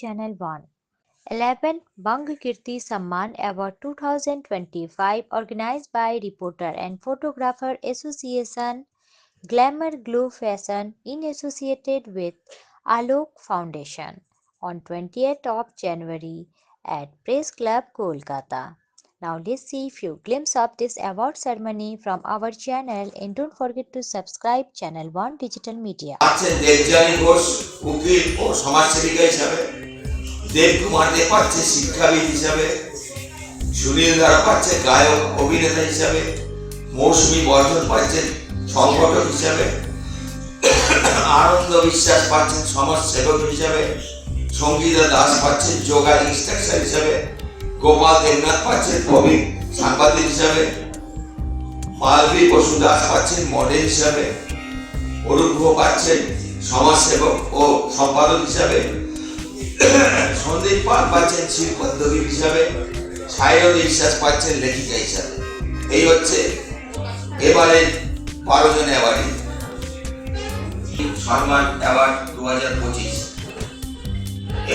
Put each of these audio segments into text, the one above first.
Channel 1. 11th Bang Kirti Samman Award 2025 organized by Reporter and Photographer Association, Glamour Glow Fashion in associated with Alok Foundation on 20th of January at Press Club Kolkata. Now let's see few glimpses of this award ceremony from our channel and don't forget to subscribe channel 1 Digital Media. আছেন দেবযানী ঘোষ উকিল ও সমাজসেবিকা হিসাবে, দেবকুমার দে পাচ্ছে শিক্ষাবিদ হিসাবে, সুনীল দাস পাচ্ছে গায়ক অভিনেতা হিসাবে, মৌসুমী বর্ধন পাচ্ছেন সংগঠক হিসাবে, আনন্দ বিশ্বাস পাচ্ছেন সমাজসেবক হিসাবে, সঙ্গীতা দাস পাচ্ছেন যোগা ইনস্ট্রাকচার হিসাবে, গোপাল দেবনাথ পাচ্ছেন কবি সাংবাদিক হিসাবে, মালবী বসু দাস পাচ্ছেন মডেল হিসাবে, অরূপ পাচ্ছেন সমাজসেবক ও সম্পাদক হিসাবে, সন্দীপ পাল পাচ্ছেন শিল্পোদ্যোগী হিসাবে, সায়ন বিশ্বাস পাচ্ছেন লেখিকা হিসাবে। এই হচ্ছে এবারের 12 জন অ্যাওয়ার্ডি সম্মান অ্যাওয়ার্ড 2025।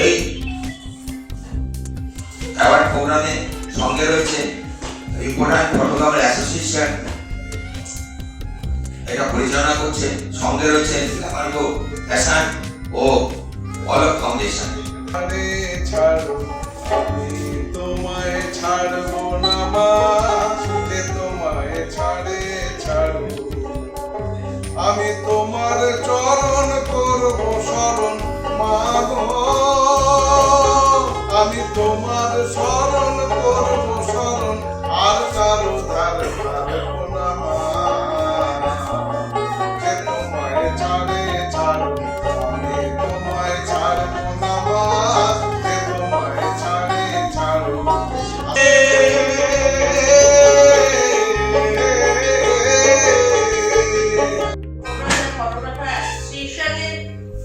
এই অ্যাওয়ার্ড প্রোগ্রামে সঙ্গে রয়েছে রিপোর্টার ফটোগ্রাফার অ্যাসোসিয়েশন, এটা পরিচালনা করছে, সঙ্গে রয়েছে গ্ল্যামার গ্লো ফ্যাশন ও অলক ফাউন্ডেশন। তোমায় ছাড়বো না মা, তোমায় ছাড়ো, আমি তোমার চরণ করব শরণ মা গো, আমি তোমার শরণ করব শরণ, আর কারো ধার ধারবো না মা, তোমায় ছাড়ো, আমি তোমায় ছাড়বো না মা, তোমায় ছাড়ো।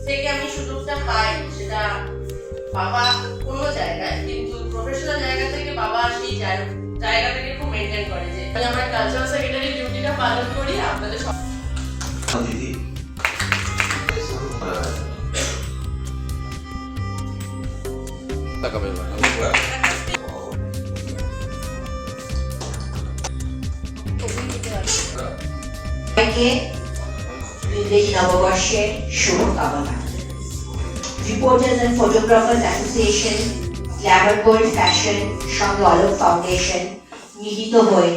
থেকে আমি সুযোগটা পাই, সেটা বাবা কোনো জায়গায়, কিন্তু প্রফেশনাল জায়গা থেকে বাবা সেই জায়গাটাকে খুব মেনটেন করে, যে আমি আমার কালচারাল সেক্রেটারি ডিউটিটা পালন করি। আপনাদের দিদি ইংরেজি নববর্ষের শুভকামনা। Reporters and photographers association, Glamour gold fashion সঙ্গে অলক ফাউন্ডেশন মিলিত হয়ে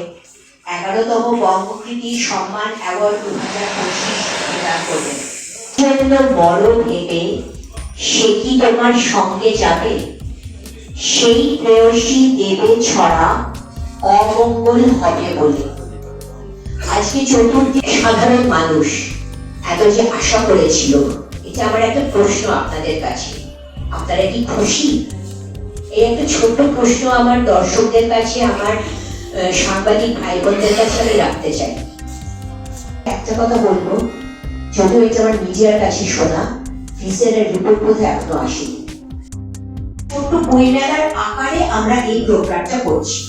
11তম বঙ্গকৃতি সম্মান অ্যাওয়ার্ড 2025 প্রদান করবেন। বড় ভেবে সে কি তোমার সঙ্গে যাবে, সেই প্রেয়সী দেবে ছড়া অমঙ্গল হবে বলে। আজকে চতুর্থী সাধারণ মানুষ এত যে আশা করেছিল, এটা আমার একটা প্রশ্ন আপনাদের কাছে, আপনারা কি খুশি? এই একটা ছোট্ট প্রশ্ন আমার দর্শকদের কাছে, আমার সাংবাদিক ভাই বোনদের কাছে আমি রাখতে চাই। একটা কথা বলবো, যদিও এটা আমার মিডিয়ার কাছে শোনা, ভিসেলের রিপোর্ট বোধহয় এখনো আসেনি। ছোট্ট বই মেলার আকারে আমরা এই প্রোগ্রামটা করছি।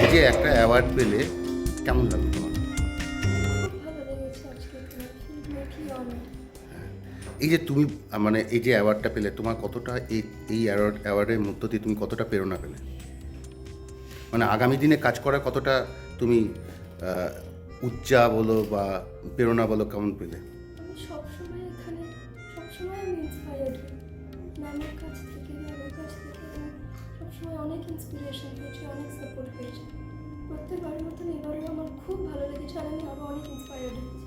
এই যে একটা অ্যাওয়ার্ড পেলে কেমন লাগলো তোমার? এই যে তুমি মানে এই যে অ্যাওয়ার্ডটা পেলে, তোমার কতটা এই অ্যাওয়ার্ডের মধ্য দিয়ে তুমি কতটা প্রেরণা পেলে, মানে আগামী দিনে কাজ করার কতটা তুমি উৎসাহ বলো বা প্রেরণা বলো, কেমন পেলে? সবসময় এখানে সবসময় আমি ইন্সপায়ার্ড হই ম্যামের কাছ থেকে, ম্যামের কাছ থেকে সবসময় অনেক ইন্সপিরেশন পেয়েছি, অনেক সাপোর্ট পেয়েছি। প্রত্যেকবারের মতন এবারেও আমার খুব ভালো লেগেছে, আর আমি আরও অনেক ইন্সপায়ার্ড হয়েছি।